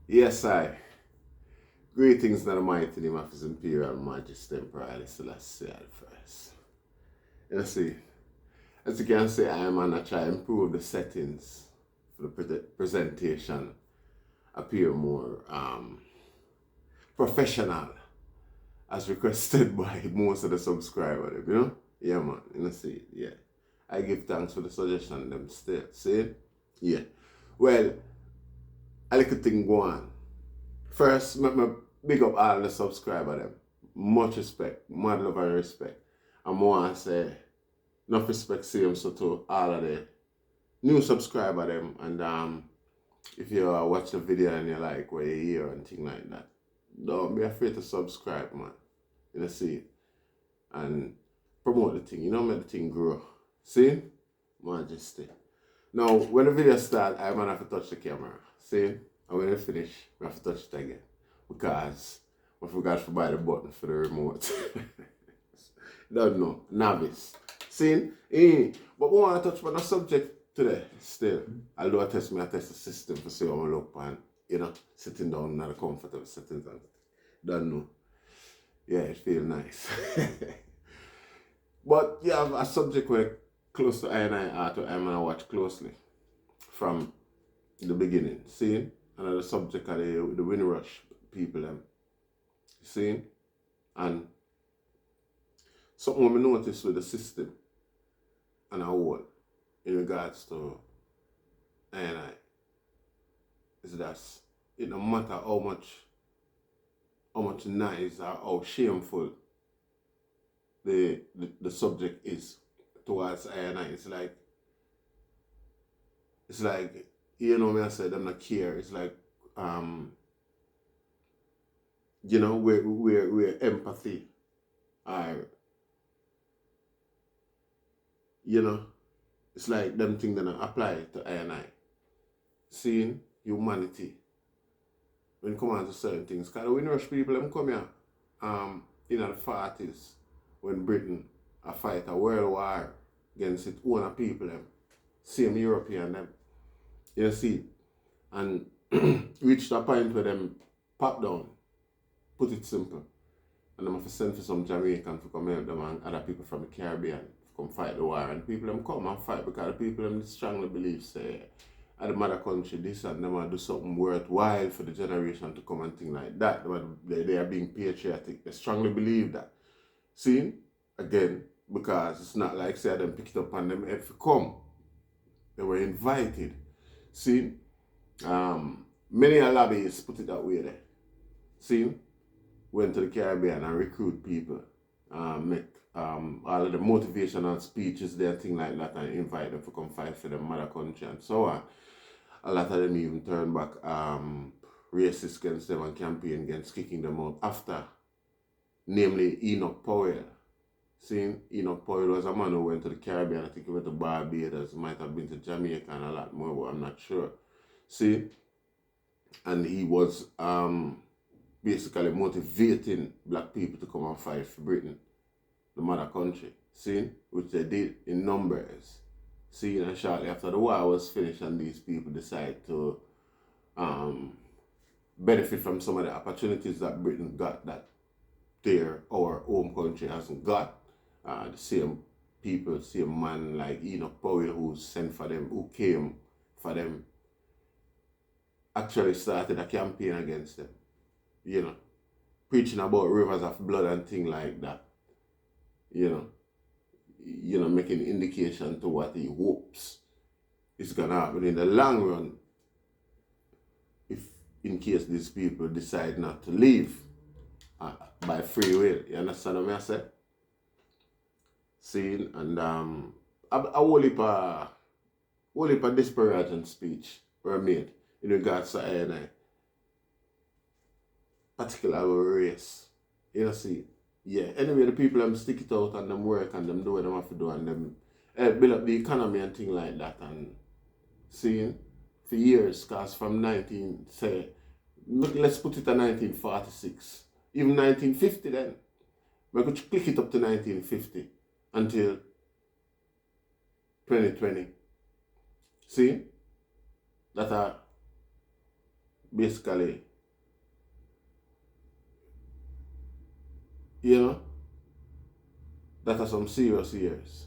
Yes, I. Greetings to the mighty name of His Imperial Majesty Emperor Haile Selassie the First. You see, as you can see, I am gonna try to improve the settings for the presentation, appear more professional, as requested by most of the subscribers, you know? Yeah, man, you see, yeah. I give thanks for the suggestion, them still. See? Yeah. Well, a little thing go on. First, me big up all the subscribers them. Much respect, mad love and respect. And more I say, enough respect same so to all of the new subscriber them. And if you watch the video and you like what you hear and thing like that, don't be afraid to subscribe, man. You know, see, and promote the thing. You know, make the thing grow. See, Majesty. Now, when the video start, I'm gonna have to touch the camera. See, and when it finish, I have to touch it again because I forgot to buy the button for the remote. Don't know, novice. See, but we want to touch on the subject today still. Although I test the system to see how I look and, you know, sitting down in a comfortable settings and don't know. Yeah, it feels nice. But you have a subject where close to I and I I'm gonna watch closely from the beginning. See? Another subject of the Windrush people them. See? And something we notice with the system and our whole in regards to I and I is that it no matter how much nice or how shameful the subject is towards I and I, it's like you know me I said them not care. It's like you know we're empathy or you know it's like them things that apply to I and I. Seeing humanity when it comes to certain things. Because the Windrush people them come here in the 40s when Britain fight a world war against its own people them. Same European them. You see? And reached a point where them pop down, put it simple. And them have to send for some Jamaican to come help them and other people from the Caribbean to come fight the war. And people them come and fight because the people them strongly believe say at the mother country this and them want to do something worthwhile for the generation to come and things like that. They are being patriotic. They strongly believe that. See? Again, because it's not like say them pick it up and them if come. They were invited. See? Many lobbyists put it that way there. See? Went to the Caribbean and recruit people. Make all of the motivational speeches there, things like that, and invite them to come fight for the mother country and so on. A lot of them even turn back racist against them and campaign against kicking them out after. Namely Enoch Powell. See, Enoch Powell was a man who went to the Caribbean. I think he went to Barbados, might have been to Jamaica and a lot more, but I'm not sure. See, and he was basically motivating black people to come and fight for Britain, the mother country. See, which they did in numbers. See, and shortly after the war was finished and these people decided to benefit from some of the opportunities that Britain got that our home country hasn't got. The same people, same man like Enoch Powell who sent for them, who came for them, actually started a campaign against them. You know, preaching about rivers of blood and things like that. You know, making indication to what he hopes is gonna happen in the long run if in case these people decide not to leave by free will. You understand what I say? See, and a whole heap of disparaging speech were made in regards to I and I. Particularly race. You know, see. Yeah, anyway, the people them stick it out and them work and them do what them have to do and them build up the economy and things like that and seeing for years, cause from let's put it at 1946, even 1950 then. We could click it up to 1950 until 2020. See? That basically, you know, that are some serious years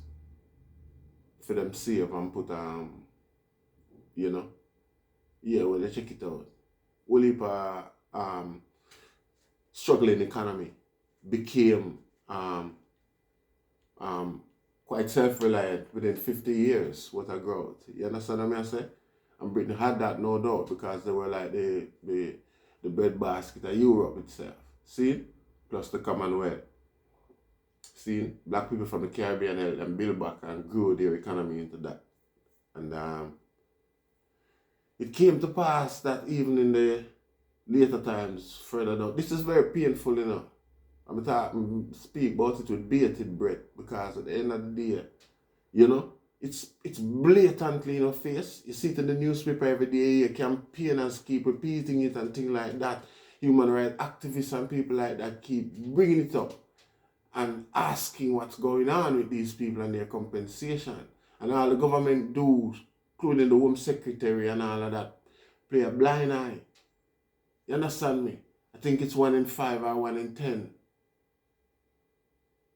for them save and put you know, yeah, well, they check it out. Whole heap of struggling economy became um, um, quite self-reliant within 50 years what a growth. You understand what I say? And Britain had that no doubt because they were like the breadbasket of Europe itself. See? Plus the Commonwealth. See? Black people from the Caribbean helped them build back and grow their economy into that. And it came to pass that even in the later times, further down, this is very painful, you know. I'm speak about it with bated breath because at the end of the day, you know, it's blatantly in your face. You see it in the newspaper every day. Your campaigners keep repeating it and things like that. Human rights activists and people like that keep bringing it up and asking what's going on with these people and their compensation. And all the government do, including the Home Secretary and all of that, play a blind eye. You understand me? I think it's 1 in 5 or 1 in 10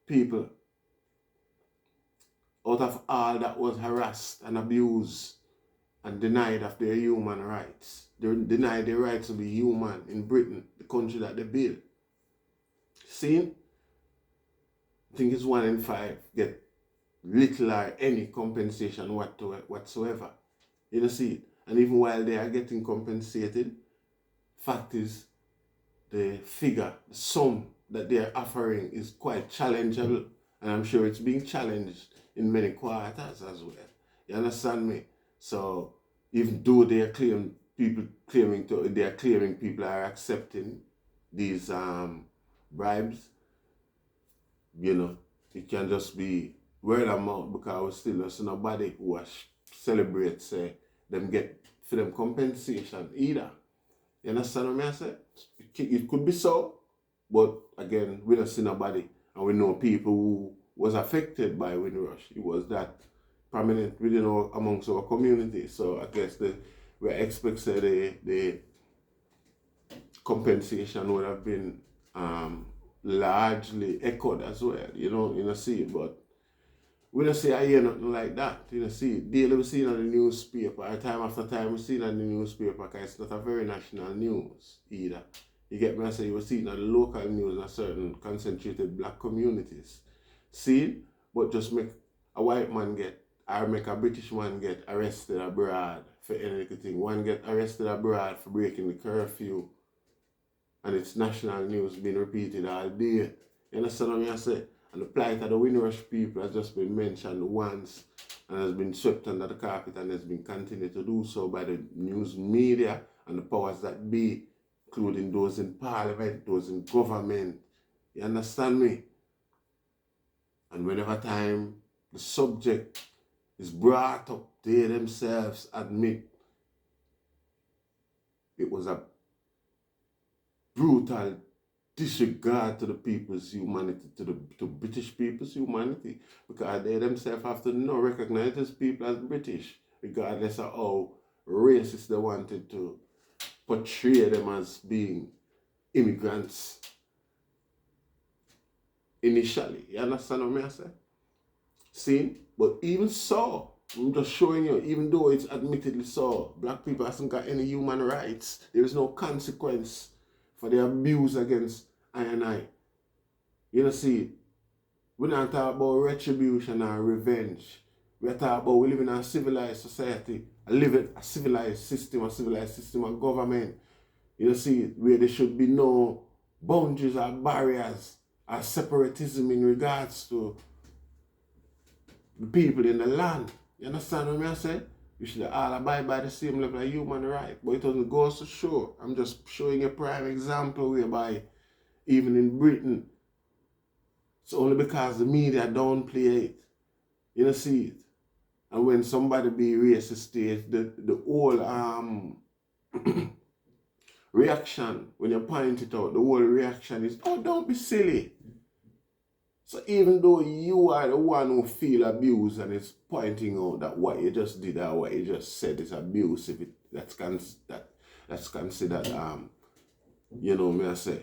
people out of all that was harassed and abused and denied of their human rights. They denied their rights to be human in Britain, the country that they built. See? I think it's 1 in 5 get little or any compensation whatsoever. You know, see it? And even while they are getting compensated, fact is the figure, the sum that they are offering is quite challengeable. And I'm sure it's being challenged in many quarters as well. You understand me? So even though they are claiming people are accepting these bribes, you know, it can just be word of mouth because we still don't see nobody who celebrates them get for them compensation either. You understand what I say? It could be so, but again, we don't see nobody, and we know people who was affected by Windrush. It was that prominent within amongst our community. So I guess we expect the compensation would have been largely echoed as well. You know, see it, but we don't see I hear nothing like that. You know, see it daily we see it on the newspaper, time after time we see it on the newspaper because it's not a very national news either. You get me? I say you will see it on the local news in certain concentrated black communities. See it, but just make a white man or make a British man get arrested abroad for any thing. One get arrested abroad for breaking the curfew, and it's national news being repeated all day. You understand what I say? And the plight of the Windrush people has just been mentioned once and has been swept under the carpet and has been continued to do so by the news media and the powers that be, including those in parliament, those in government. You understand me? And whenever time the subject is brought up, they themselves admit it was a brutal disregard to the people's humanity, to British people's humanity, because they themselves have to recognize these people as British, regardless of how racist they wanted to portray them as being immigrants initially. You understand what I say? See? But even so, I'm just showing you, even though it's admittedly so, black people hasn't got any human rights. There is no consequence for the abuse against I and I. You know, see, we don't talk about retribution or revenge. We talk about we live in a civilized society, a civilized system of government. You know, see, where there should be no boundaries or barriers or separatism in regards to the people in the land. You understand what I'm saying? We should all abide by the same level of human rights. But it doesn't go to show. I'm just showing a prime example whereby even in Britain, it's only because the media downplay it. You know, see it. And when somebody be racist, the whole reaction, when you point it out, the whole reaction is, oh, don't be silly. So even though you are the one who feel abused and is pointing out that what you just did or what you just said is abusive, that's considered, you know me I say,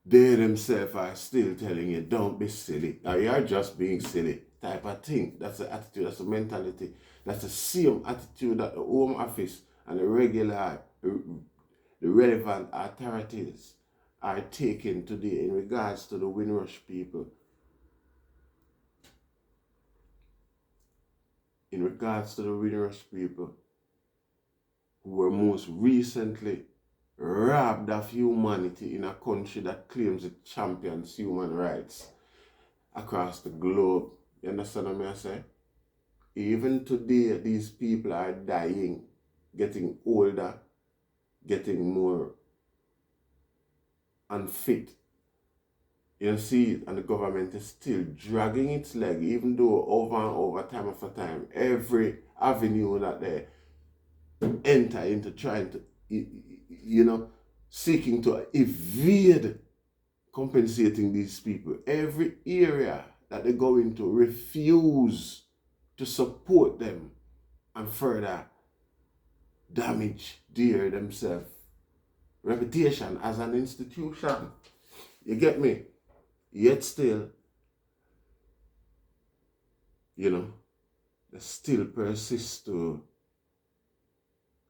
they themselves are still telling you, don't be silly, or you're just being silly, type of thing. That's the attitude, that's the mentality. That's the same attitude that the Home Office and the regular, the relevant authorities are taking today in regards to the Windrush people. In regards to the Windrush people who were most recently robbed of humanity in a country that claims it champions human rights across the globe. You understand what I say? Even today, these people are dying, getting older, getting more unfit. You see, and the government is still dragging its leg, even though over and over, time after time, every avenue that they enter into trying to, you know, seeking to evade compensating these people. Every area that they go into refuse to support them and further damage their themselves reputation as an institution. You get me? Yet still, you know, they still persist to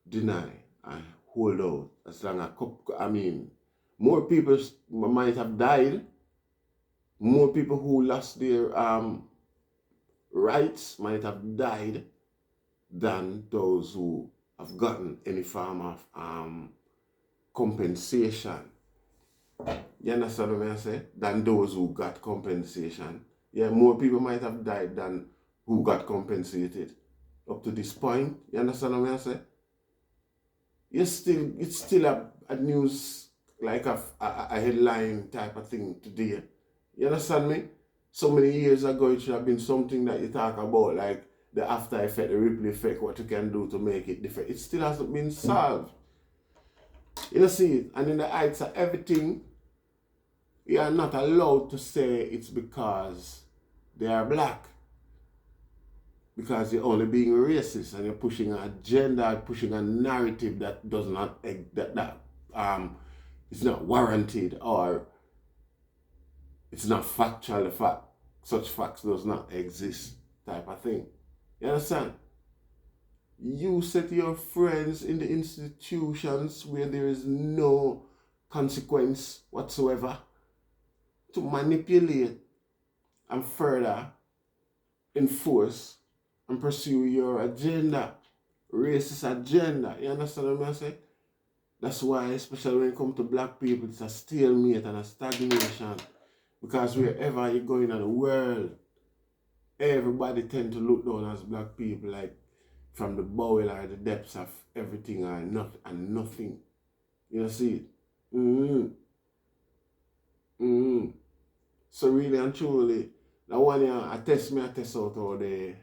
deny and hold out as long as, I mean, more people might have died, more people who lost their rights might have died than those who have gotten any form of compensation. You understand what I say? Than those who got compensation. Yeah, more people might have died than who got compensated up to this point. You understand what I say? It's still a news, like a headline type of thing today. You understand me? So many years ago, it should have been something that you talk about, like the after effect, the ripple effect, what you can do to make it different. It still hasn't been solved. You see, and in the heights of everything, you are not allowed to say it's because they are black. Because you're only being racist and you're pushing an agenda, pushing a narrative that does not, is not warranted, or it's not factual. The fact, such facts does not exist, type of thing. You understand? You set your friends in the institutions where there is no consequence whatsoever to manipulate and further enforce and pursue your agenda, racist agenda. You understand what I'm saying? That's why, especially when it comes to black people, it's a stalemate and a stagnation. Because wherever you go in the world, everybody tend to look down as black people, like from the bowel or the depths of everything or not and nothing. You see it? So really and truly, that one year I test out how the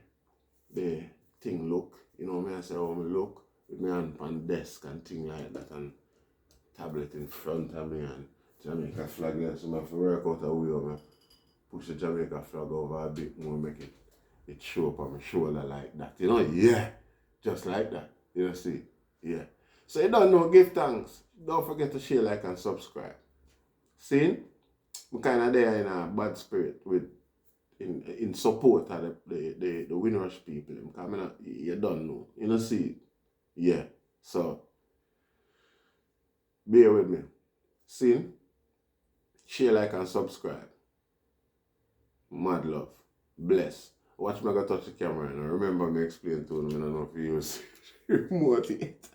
thing look. You know me, I say how I look with my hand on desk and thing like that, and tablet in front of me and Jamaica flag there. So I have to work out a way, push the Jamaica flag over a bit more, make it show up on my shoulder like that. You know, yeah. Just like that. You see? Yeah. So you don't know, give thanks. Don't forget to share, like, and subscribe. See? I'm kind of there in a bad spirit with in support of the Windrush people. You don't know. You know, see? Yeah. So bear with me. See? Share, like, and subscribe. Mad love. Bless. Watch me go touch the camera and remember me explain to them. I don't know if you use remote it.